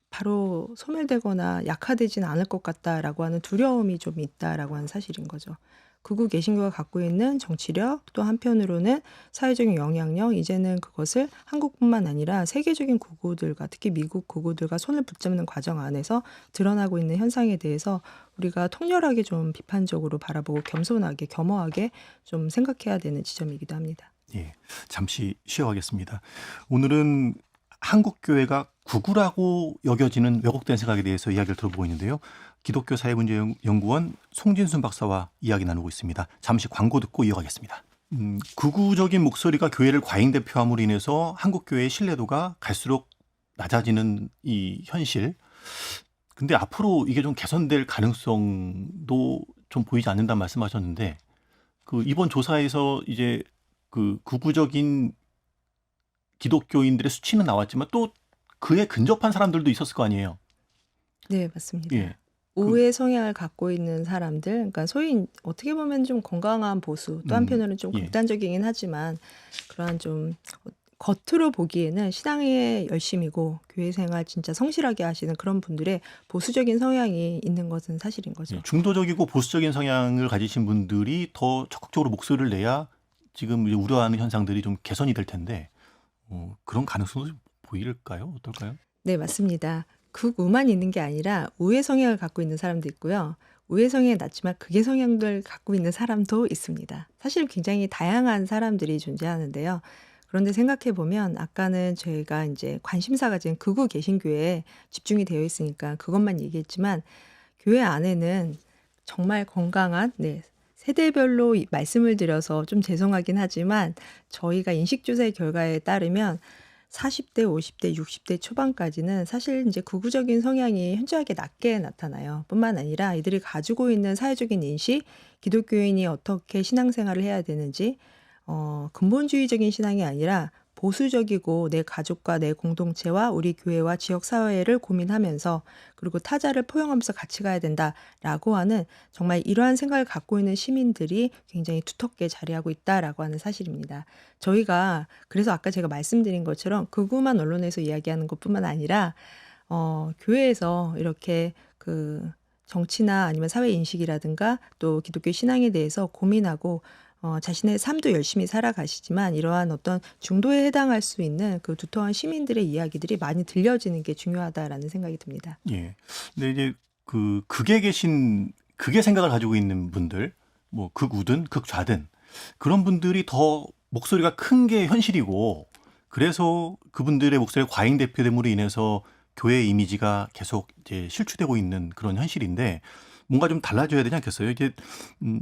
바로 소멸되거나 약화되지는 않을 것 같다라고 하는 두려움이 좀 있다라고 하는 사실인 거죠. 극우 개신교가 갖고 있는 정치력, 또 한편으로는 사회적인 영향력, 이제는 그것을 한국뿐만 아니라 세계적인 극우들과 특히 미국 극우들과 손을 붙잡는 과정 안에서 드러나고 있는 현상에 대해서 우리가 통렬하게 좀 비판적으로 바라보고 겸손하게, 겸허하게 좀 생각해야 되는 지점이기도 합니다. 예, 잠시 쉬어가겠습니다. 오늘은 한국교회가 극우라고 여겨지는 왜곡된 생각에 대해서 이야기를 들어보고 있는데요. 기독교 사회문제연구원 송진순 박사와 이야기 나누고 있습니다. 잠시 광고 듣고 이어가겠습니다. 극우적인 목소리가 교회를 과잉 대표함으로 인해서 한국교회의 신뢰도가 갈수록 낮아지는 이 현실. 근데 앞으로 이게 좀 개선될 가능성도 좀 보이지 않는다는 말씀하셨는데, 그 이번 조사에서 이제 그 극우적인 기독교인들의 수치는 나왔지만 또 그에 근접한 사람들도 있었을 거 아니에요. 네, 맞습니다. 예. 우의 성향을 갖고 있는 사람들, 그러니까 소위 어떻게 보면 좀 건강한 보수, 또 한편으로는 좀 예. 극단적이긴 하지만 그러한 좀 겉으로 보기에는 신앙에 열심이고 교회 생활 진짜 성실하게 하시는 그런 분들의 보수적인 성향이 있는 것은 사실인 거죠. 예, 중도적이고 보수적인 성향을 가지신 분들이 더 적극적으로 목소리를 내야 지금 이제 우려하는 현상들이 좀 개선이 될 텐데 그런 가능성도 보일까요? 어떨까요? 네, 맞습니다. 극우만 있는 게 아니라 우의 성향을 갖고 있는 사람도 있고요. 우의 성향이 낮지만 극의 성향을 갖고 있는 사람도 있습니다. 사실 굉장히 다양한 사람들이 존재하는데요. 그런데 생각해 보면 아까는 저희가 이제 관심사가 지금 극우 개신교에 집중이 되어 있으니까 그것만 얘기했지만 교회 안에는 정말 건강한 세대별로 말씀을 드려서 좀 죄송하긴 하지만 저희가 인식조사의 결과에 따르면 40대, 50대, 60대 초반까지는 사실 이제 극우적인 성향이 현저하게 낮게 나타나요. 뿐만 아니라 이들이 가지고 있는 사회적인 인식, 기독교인이 어떻게 신앙생활을 해야 되는지, 근본주의적인 신앙이 아니라 보수적이고 내 가족과 내 공동체와 우리 교회와 지역 사회를 고민하면서 그리고 타자를 포용하면서 같이 가야 된다라고 하는 정말 이러한 생각을 갖고 있는 시민들이 굉장히 두텁게 자리하고 있다라고 하는 사실입니다. 저희가 그래서 아까 제가 말씀드린 것처럼 극우만 언론에서 이야기하는 것뿐만 아니라 교회에서 이렇게 그 정치나 아니면 사회 인식이라든가 또 기독교 신앙에 대해서 고민하고 자신의 삶도 열심히 살아가시지만 이러한 어떤 중도에 해당할 수 있는 그 두터운 시민들의 이야기들이 많이 들려지는 게 중요하다라는 생각이 듭니다. 예. 근데 이제 그 극의 생각을 가지고 있는 분들, 뭐 극우든 극좌든 그런 분들이 더 목소리가 큰 게 현실이고, 그래서 그분들의 목소리가 과잉 대표됨으로 인해서 교회 이미지가 계속 이제 실추되고 있는 그런 현실인데, 뭔가 좀 달라져야 되지 않겠어요? 이게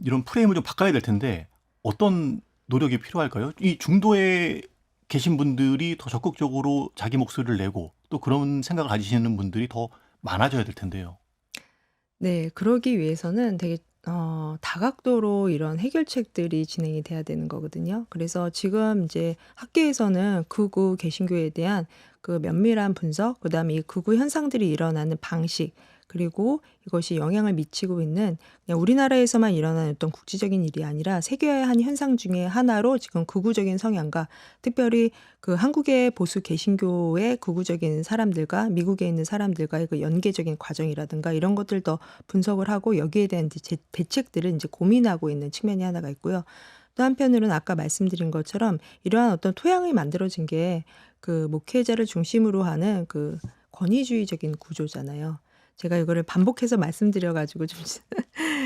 이런 프레임을 좀 바꿔야 될 텐데 어떤 노력이 필요할까요? 이 중도에 계신 분들이 더 적극적으로 자기 목소리를 내고 또 그런 생각을 가지시는 분들이 더 많아져야 될 텐데요. 네. 그러기 위해서는 되게 다각도로 이런 해결책들이 진행이 돼야 되는 거거든요. 그래서 지금 이제 학계에서는 극우 개신교에 대한 그 면밀한 분석, 그다음에 이 극우 현상들이 일어나는 방식, 그리고 이것이 영향을 미치고 있는 그냥 우리나라에서만 일어나는 어떤 국지적인 일이 아니라 세계화의 현상 중에 하나로 지금 극우적인 성향과 특별히 그 한국의 보수 개신교의 극우적인 사람들과 미국에 있는 사람들과의 그 연계적인 과정이라든가 이런 것들도 분석을 하고 여기에 대한 대책들을 이제 고민하고 있는 측면이 하나가 있고요. 또 한편으로는 아까 말씀드린 것처럼 이러한 어떤 토양이 만들어진 게 그 목회자를 중심으로 하는 그 권위주의적인 구조잖아요. 제가 이거를 반복해서 말씀드려 가지고 좀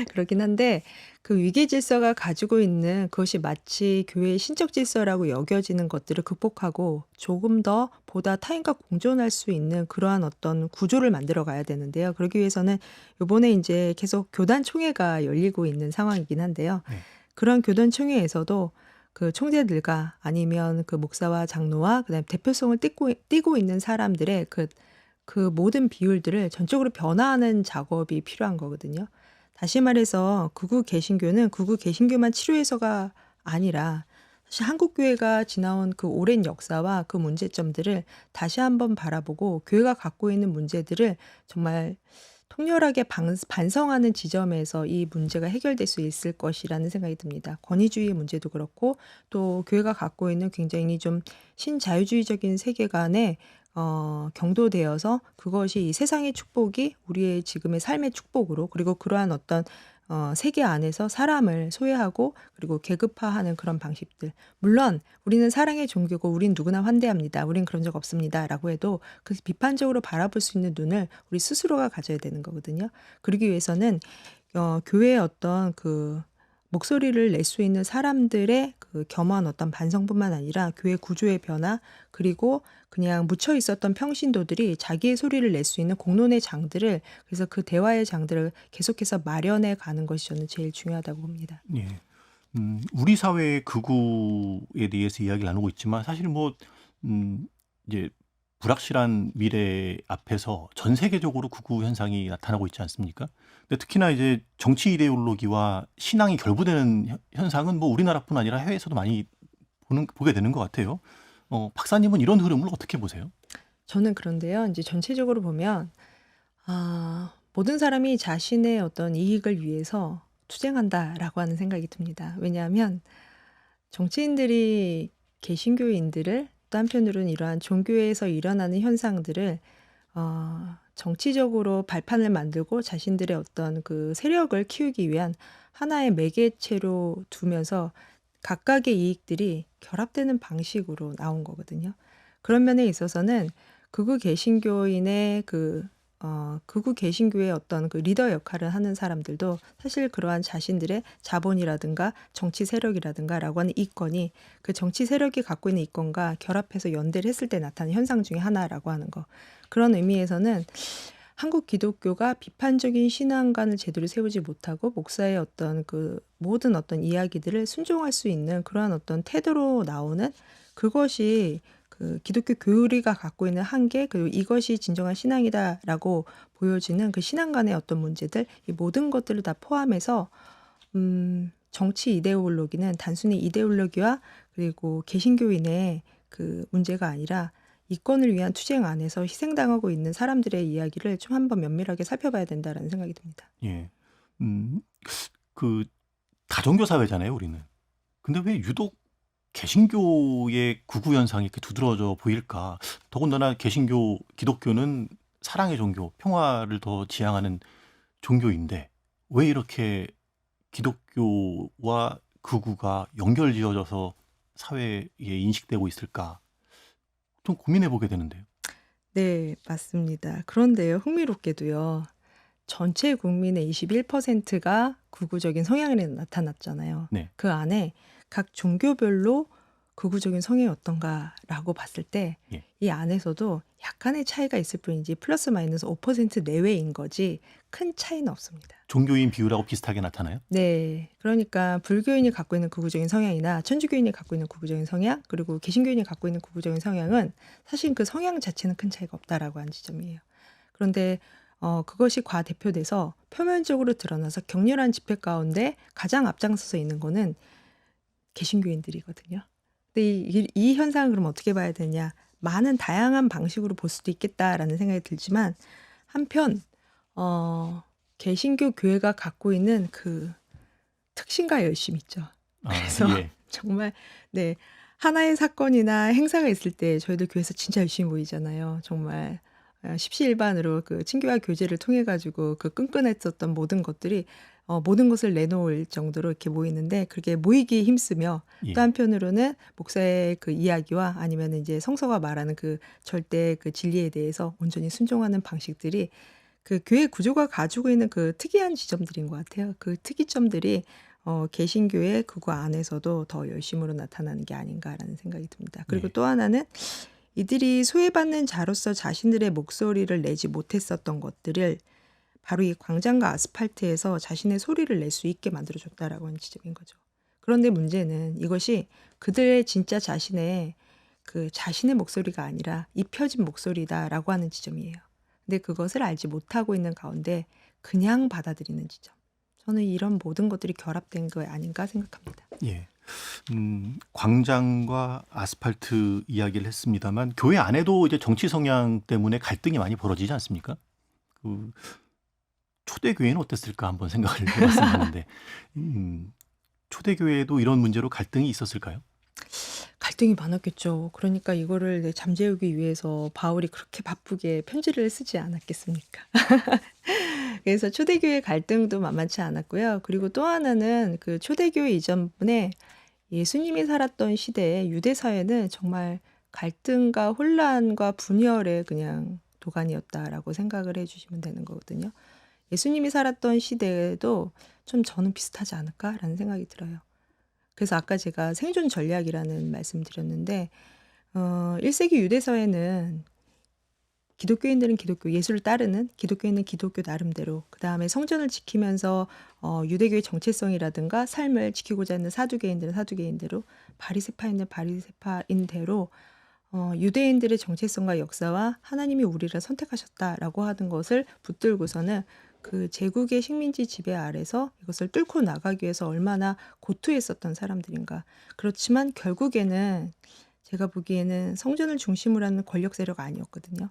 그렇긴 한데 그 위계 질서가 가지고 있는 그것이 마치 교회의 신적 질서라고 여겨지는 것들을 극복하고 조금 더 보다 타인과 공존할 수 있는 그러한 어떤 구조를 만들어 가야 되는데요. 그러기 위해서는 요번에 인제 계속 교단 총회가 열리고 있는 상황이긴 한데요. 네. 그런 교단 총회에서도 그 총재들과 아니면 그 목사와 장로와 그다음에 대표성을 띠고 있는 사람들의 그 모든 비율들을 전적으로 변화하는 작업이 필요한 거거든요. 다시 말해서 극우 개신교는 극우 개신교만 치료해서가 아니라 사실 한국 교회가 지나온 그 오랜 역사와 그 문제점들을 다시 한번 바라보고 교회가 갖고 있는 문제들을 정말 통렬하게 반성하는 지점에서 이 문제가 해결될 수 있을 것이라는 생각이 듭니다. 권위주의 문제도 그렇고 또 교회가 갖고 있는 굉장히 좀 신자유주의적인 세계관에 경도되어서 그것이 이 세상의 축복이 우리의 지금의 삶의 축복으로 그리고 그러한 어떤 세계 안에서 사람을 소외하고 그리고 계급화하는 그런 방식들. 물론 우리는 사랑의 종교고 우린 누구나 환대합니다. 우린 그런 적 없습니다라고 해도 그 비판적으로 바라볼 수 있는 눈을 우리 스스로가 가져야 되는 거거든요. 그러기 위해서는 교회의 어떤 그 목소리를 낼 수 있는 사람들의 그 겸허한 어떤 반성뿐만 아니라 교회 구조의 변화 그리고 그냥 묻혀 있었던 평신도들이 자기의 소리를 낼 수 있는 공론의 장들을 그래서 그 대화의 장들을 계속해서 마련해 가는 것이 저는 제일 중요하다고 봅니다. 예. 우리 사회의 극우에 대해서 이야기를 나누고 있지만 사실 뭐 이제 불확실한 미래 앞에서 전 세계적으로 극우 현상이 나타나고 있지 않습니까? 근데 특히나 이제 정치 이데올로기와 신앙이 결부되는 현상은 뭐 우리나라뿐 아니라 해외에서도 많이 보게 되는 것 같아요. 박사님은 이런 흐름을 어떻게 보세요? 저는 그런데요. 이제 전체적으로 보면 모든 사람이 자신의 어떤 이익을 위해서 투쟁한다라고 하는 생각이 듭니다. 왜냐하면 정치인들이 개신교인들을 또 한편으로는 이러한 종교에서 일어나는 현상들을 정치적으로 발판을 만들고 자신들의 어떤 그 세력을 키우기 위한 하나의 매개체로 두면서 각각의 이익들이 결합되는 방식으로 나온 거거든요. 그런 면에 있어서는 극우 개신교인의 극우 개신교의 어떤 그 리더 역할을 하는 사람들도 사실 그러한 자신들의 자본이라든가 정치 세력이라든가라고 하는 이권이 그 정치 세력이 갖고 있는 이권과 결합해서 연대를 했을 때 나타나는 현상 중에 하나라고 하는 거. 그런 의미에서는 한국 기독교가 비판적인 신앙관을 제대로 세우지 못하고 목사의 어떤 그 모든 어떤 이야기들을 순종할 수 있는 그러한 어떤 태도로 나오는 그것이 그 그 기독교 교리가 갖고 있는 한계, 그리고 이것이 진정한 신앙이다라고 보여지는 그 신앙 간의 어떤 문제들, 이 모든 것들을 다 포함해서 정치 이데올로기는 단순히 이데올로기와 그리고 개신교인의 그 문제가 아니라 이권을 위한 투쟁 안에서 희생당하고 있는 사람들의 이야기를 좀 한번 면밀하게 살펴봐야 된다라는 생각이 듭니다. 예. 음, 그 다종교 사회잖아요, 우리는. 근데 왜 유독 개신교의 구구 현상이 이렇게 두드러져 보일까? 더군다나 개신교, 기독교는 사랑의 종교, 평화를 더 지향하는 종교인데 왜 이렇게 기독교와 극우가 연결지어져서 사회에 인식되고 있을까? 좀 고민해 보게 되는데요. 네, 맞습니다. 그런데요, 흥미롭게도요, 전체 국민의 21%가 극우적인 성향이 나타났잖아요. 네. 그 안에 각 종교별로 극우적인 성향이 어떤가라고 봤을 때 예. 이 안에서도 약간의 차이가 있을 뿐이지 플러스 마이너스 5% 내외인 거지 큰 차이는 없습니다. 종교인 비율하고 비슷하게 나타나요? 네. 그러니까 불교인이 갖고 있는 극우적인 성향이나 천주교인이 갖고 있는 극우적인 성향, 그리고 개신교인이 갖고 있는 극우적인 성향은 사실 그 성향 자체는 큰 차이가 없다라고 하는 지점이에요. 그런데 그것이 과대표돼서 표면적으로 드러나서 격렬한 집회 가운데 가장 앞장서서 있는 거는 개신교인들이거든요. 근데 이 현상을 그럼 어떻게 봐야 되냐? 많은 다양한 방식으로 볼 수도 있겠다라는 생각이 들지만 한편 개신교 교회가 갖고 있는 그 특신과 열심 있죠. 그래서 예. 정말 네, 하나의 사건이나 행사가 있을 때 저희들 교회에서 진짜 열심히 모이잖아요. 정말 십시일반으로 그 친교와 교제를 통해 가지고 그 끈끈했었던 모든 것들이 모든 것을 내놓을 정도로 이렇게 모이는데 그렇게 모이기에 힘쓰며 예. 또 한편으로는 목사의 그 이야기와 아니면 이제 성서가 말하는 그 절대 그 진리에 대해서 온전히 순종하는 방식들이 그 교회 구조가 가지고 있는 그 특이한 지점들인 것 같아요. 그 특이점들이 개신교의 그거 안에서도 더 열심으로 나타나는 게 아닌가라는 생각이 듭니다. 그리고 네. 또 하나는 이들이 소외받는 자로서 자신들의 목소리를 내지 못했었던 것들을 바로 이 광장과 아스팔트에서 자신의 소리를 낼 수 있게 만들어줬다라고 하는 지점인 거죠. 그런데 문제는 이것이 그들의 진짜 자신의 그 자신의 목소리가 아니라 입혀진 목소리다라고 하는 지점이에요. 근데 그것을 알지 못하고 있는 가운데 그냥 받아들이는 지점. 저는 이런 모든 것들이 결합된 거 아닌가 생각합니다. 예. 광장과 아스팔트 이야기를 했습니다만 교회 안에도 이제 정치 성향 때문에 갈등이 많이 벌어지지 않습니까? 그 초대교회는 어땠을까 한번 생각을 해봤으면 하는데 초대교회에도 이런 문제로 갈등이 있었을까요? 갈등이 많았겠죠. 그러니까 이거를 잠재우기 위해서 바울이 그렇게 바쁘게 편지를 쓰지 않았겠습니까? 그래서 초대교회 갈등도 만만치 않았고요. 그리고 또 하나는 그 초대교회 이전에 예수님이 살았던 시대에 유대 사회는 정말 갈등과 혼란과 분열의 그냥 도가니였다라고 생각을 해주시면 되는 거거든요. 예수님이 살았던 시대에도 좀 저는 비슷하지 않을까라는 생각이 들어요. 그래서 아까 제가 생존 전략이라는 말씀 드렸는데 1세기 유대 사회는 기독교인들은 기독교 예수를 따르는 기독교인은 기독교 나름대로 그다음에 성전을 지키면서 유대교의 정체성이라든가 삶을 지키고자 하는 사두개인들은 사두개인대로 바리새파인들은 바리새파인대로 유대인들의 정체성과 역사와 하나님이 우리를 선택하셨다라고 하는 것을 붙들고서는 그 제국의 식민지 지배 아래서 이것을 뚫고 나가기 위해서 얼마나 고투했었던 사람들인가. 그렇지만 결국에는 제가 보기에는 성전을 중심으로 하는 권력 세력 아니었거든요.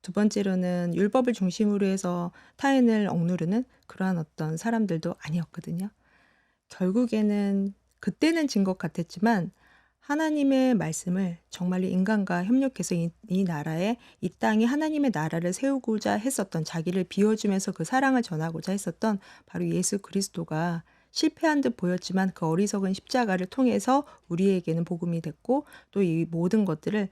두 번째로는 율법을 중심으로 해서 타인을 억누르는 그러한 어떤 사람들도 아니었거든요. 결국에는 그때는 진 것 같았지만 하나님의 말씀을 정말로 인간과 협력해서 이 나라에 이 땅에 하나님의 나라를 세우고자 했었던 자기를 비워주면서 그 사랑을 전하고자 했었던 바로 예수 그리스도가 실패한 듯 보였지만 그 어리석은 십자가를 통해서 우리에게는 복음이 됐고 또 이 모든 것들을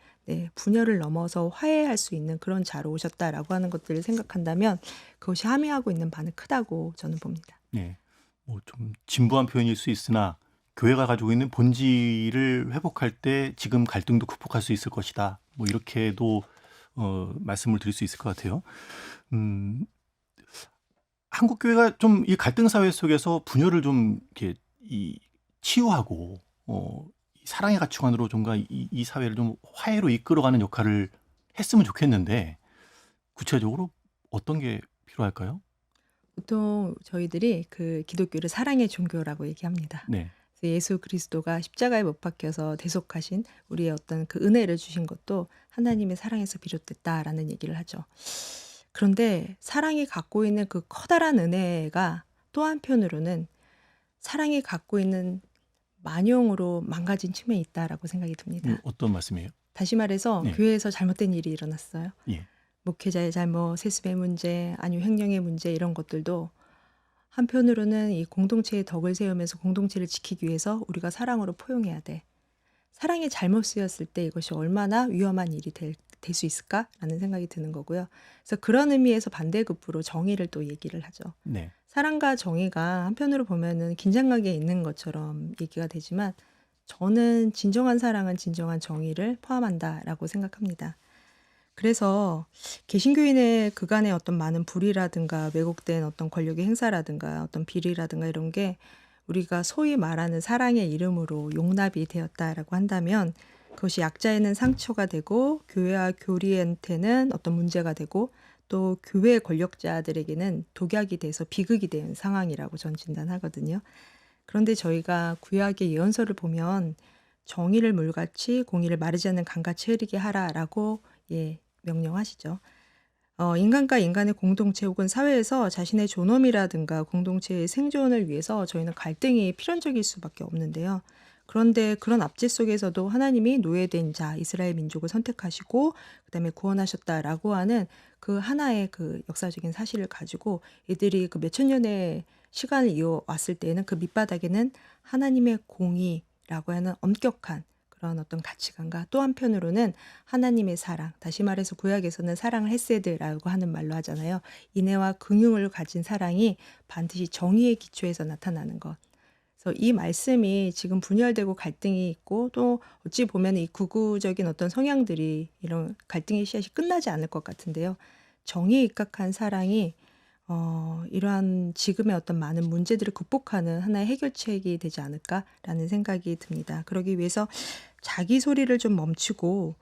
분열을 넘어서 화해할 수 있는 그런 자로 오셨다라고 하는 것들을 생각한다면 그것이 함의하고 있는 바는 크다고 저는 봅니다. 네. 뭐 좀 진부한 표현일 수 있으나 교회가 가지고 있는 본질을 회복할 때 지금 갈등도 극복할 수 있을 것이다. 뭐 이렇게도 말씀을 드릴 수 있을 것 같아요. 한국 교회가 좀 이 갈등 사회 속에서 분열을 좀 이렇게 치유하고 사랑의 가치관으로 뭔가 이 사회를 좀 화해로 이끌어가는 역할을 했으면 좋겠는데 구체적으로 어떤 게 필요할까요? 보통 저희들이 그 기독교를 사랑의 종교라고 얘기합니다. 네. 그래서 예수 그리스도가 십자가에 못 박혀서 대속하신 우리의 어떤 그 은혜를 주신 것도 하나님의 사랑에서 비롯됐다라는 얘기를 하죠. 그런데 사랑이 갖고 있는 그 커다란 은혜가 또 한편으로는 사랑이 갖고 있는 만용으로 망가진 측면이 있다라고 생각이 듭니다. 어떤 말씀이에요? 다시 말해서 네. 교회에서 잘못된 일이 일어났어요. 예. 목회자의 잘못, 세습의 문제, 아니면 횡령의 문제 이런 것들도 한편으로는 이 공동체의 덕을 세우면서 공동체를 지키기 위해서 우리가 사랑으로 포용해야 돼. 사랑이 잘못 쓰였을 때 이것이 얼마나 위험한 일이 될 수 있을까라는 생각이 드는 거고요. 그래서 그런 의미에서 반대급부로 정의를 또 얘기를 하죠. 네. 사랑과 정의가 한편으로 보면은 긴장관계에 있는 것처럼 얘기가 되지만 저는 진정한 사랑은 진정한 정의를 포함한다라고 생각합니다. 그래서 개신교인의 그간의 어떤 많은 불의라든가 왜곡된 어떤 권력의 행사라든가 어떤 비리라든가 이런 게 우리가 소위 말하는 사랑의 이름으로 용납이 되었다라고 한다면 그것이 약자에는 상처가 되고 교회와 교리한테는 어떤 문제가 되고 또 교회 권력자들에게는 독약이 돼서 비극이 된 상황이라고 전 진단하거든요. 그런데 저희가 구약의 예언서를 보면 정의를 물같이 공의를 마르지 않는 강같이 흐르게 하라라고 명령하시죠. 인간과 인간의 공동체 혹은 사회에서 자신의 존엄이라든가 공동체의 생존을 위해서 저희는 갈등이 필연적일 수밖에 없는데요. 그런데 그런 압제 속에서도 하나님이 노예된 자 이스라엘 민족을 선택하시고 그다음에 구원하셨다라고 하는 그 하나의 그 역사적인 사실을 가지고 이들이 그 몇천 년의 시간을 이어왔을 때에는 그 밑바닥에는 하나님의 공의라고 하는 엄격한 그런 어떤 가치관과 또 한편으로는 하나님의 사랑, 다시 말해서 구약에서는 사랑을 헤세드라고 하는 말로 하잖아요. 인애와 긍휼을 가진 사랑이 반드시 정의의 기초에서 나타나는 것. 그래서 이 말씀이 지금 분열되고 갈등이 있고 또 어찌 보면 이 극우적인 어떤 성향들이 이런 갈등의 씨앗이 끝나지 않을 것 같은데요. 정의에 입각한 사랑이 이러한 지금의 어떤 많은 문제들을 극복하는 하나의 해결책이 되지 않을까라는 생각이 듭니다. 그러기 위해서 자기 소리를 좀 멈추고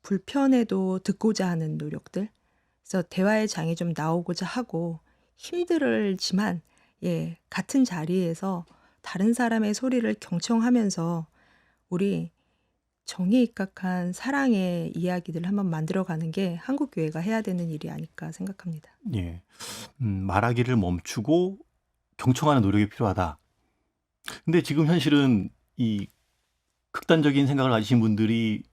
불편해도 듣고자 하는 노력들, 그래서 대화의 장이 좀 나오고자 하고 힘들지만 같은 자리에서 다른 사람의 소리를 경청하면서 우리 정의에 입각한 사랑의 이야기들을 한번 만들어가는 게 한국 교회가 해야 되는 일이 아닐까 생각합니다. 예. 말하기를 멈추고 경청하는 노력이 필요하다. 근데 지금 현실은 이 극단적인 생각을 가지신 분들이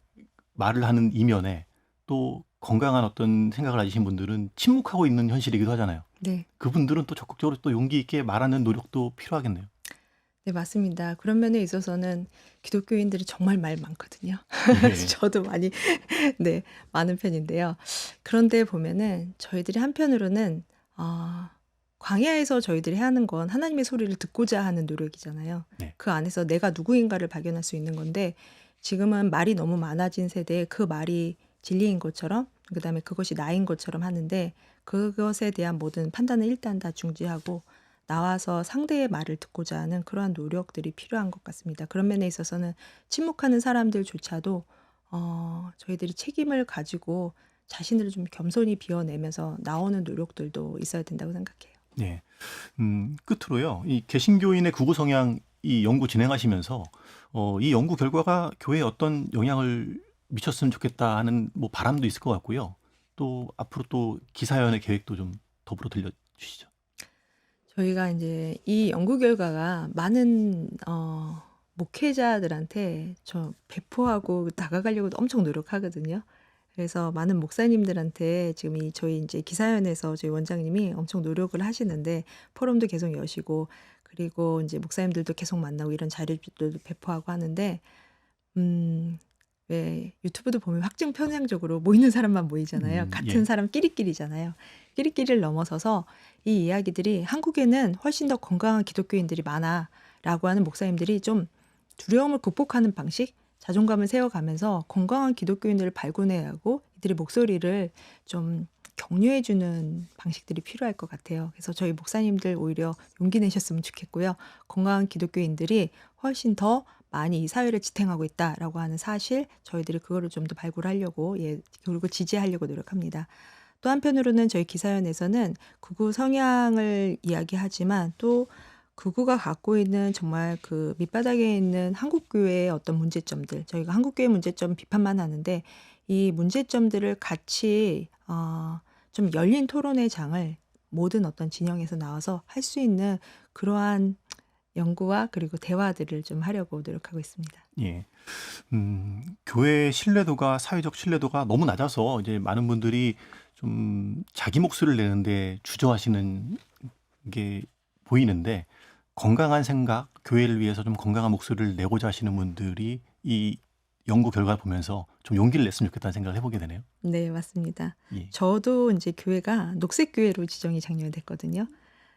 말을 하는 이면에 또 건강한 어떤 생각을 가지신 분들은 침묵하고 있는 현실이기도 하잖아요. 네. 그분들은 또 적극적으로 또 용기 있게 말하는 노력도 필요하겠네요. 네, 맞습니다. 그런 면에 있어서는 기독교인들이 정말 말 많거든요. 예. 저도 많이 많은 편인데요. 그런데 보면은 저희들이 한편으로는 광야에서 저희들이 하는 건 하나님의 소리를 듣고자 하는 노력이잖아요. 네. 그 안에서 내가 누구인가를 발견할 수 있는 건데 지금은 말이 너무 많아진 세대에 그 말이 진리인 것처럼 그다음에 그것이 나인 것처럼 하는데 그것에 대한 모든 판단을 일단 다 중지하고 나와서 상대의 말을 듣고자 하는 그러한 노력들이 필요한 것 같습니다. 그런 면에 있어서는 침묵하는 사람들조차도 저희들이 책임을 가지고 자신을 좀 겸손히 비워내면서 나오는 노력들도 있어야 된다고 생각해요. 네. 끝으로요. 이 개신교인의 극우 성향 이 연구 진행하시면서 이 연구 결과가 교회에 어떤 영향을 미쳤으면 좋겠다 하는 뭐 바람도 있을 것 같고요. 또 앞으로 또 기사연의 계획도 좀 더불어 들려주시죠. 저희가 이제 이 연구 결과가 많은 목회자들한테 저 배포하고 다가가려고 엄청 노력하거든요. 그래서 많은 목사님들한테 지금 저희 이제 기사연에서 저희 원장님이 엄청 노력을 하시는데 포럼도 계속 여시고 그리고 이제 목사님들도 계속 만나고 이런 자료들도 배포하고 하는데 왜 유튜브도 보면 확증 편향적으로 모이는 사람만 모이잖아요. 같은 예. 사람 끼리끼리잖아요. 끼리끼리를 넘어서서 이 이야기들이 한국에는 훨씬 더 건강한 기독교인들이 많아라고 하는 목사님들이 좀 두려움을 극복하는 방식, 자존감을 세워가면서 건강한 기독교인들을 발굴해야 하고 이들의 목소리를 좀 격려해주는 방식들이 필요할 것 같아요. 그래서 저희 목사님들 오히려 용기 내셨으면 좋겠고요. 건강한 기독교인들이 훨씬 더 많이 이 사회를 지탱하고 있다라고 하는 사실, 저희들이 그거를 좀 더 발굴하려고, 그리고 지지하려고 노력합니다. 또 한편으로는 저희 기사연에서는 극우 성향을 이야기하지만 또 극우가 갖고 있는 정말 그 밑바닥에 있는 한국교회의 어떤 문제점들, 저희가 한국교회 문제점 비판만 하는데 이 문제점들을 같이 좀 열린 토론의 장을 모든 어떤 진영에서 나와서 할 수 있는 그러한 연구와 그리고 대화들을 좀 하려고 노력하고 있습니다. 예. 교회 신뢰도가 사회적 신뢰도가 너무 낮아서 이제 많은 분들이 좀 자기 목소리를 내는데 주저하시는 게 보이는데 건강한 생각, 교회를 위해서 좀 건강한 목소리를 내고자 하시는 분들이 이 연구 결과를 보면서 좀 용기를 냈으면 좋겠다는 생각을 해보게 되네요. 네, 맞습니다. 예. 저도 이제 교회가 녹색교회로 지정이 작년에 됐거든요.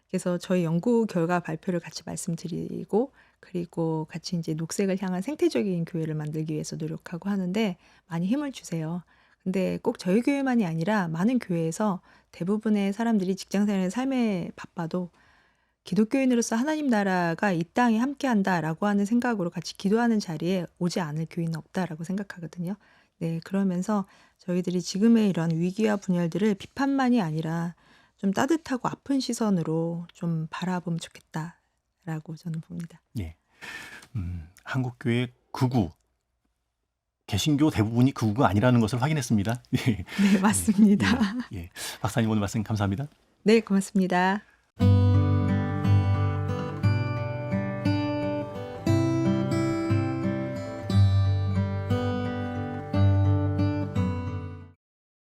그래서 저희 연구 결과 발표를 같이 말씀드리고 그리고 같이 이제 녹색을 향한 생태적인 교회를 만들기 위해서 노력하고 하는데 많이 힘을 주세요. 근데 꼭 저희 교회만이 아니라 많은 교회에서 대부분의 사람들이 직장생활의 삶에 바빠도 기독교인으로서 하나님 나라가 이 땅에 함께한다라고 하는 생각으로 같이 기도하는 자리에 오지 않을 교인은 없다라고 생각하거든요. 네, 그러면서 저희들이 지금의 이런 위기와 분열들을 비판만이 아니라 좀 따뜻하고 아픈 시선으로 좀 바라보면 좋겠다라고 저는 봅니다. 예. 한국교회 극우, 개신교 대부분이 극우가 아니라는 것을 확인했습니다. 예. 네, 맞습니다. 예. 박사님 오늘 말씀 감사합니다. 네, 고맙습니다.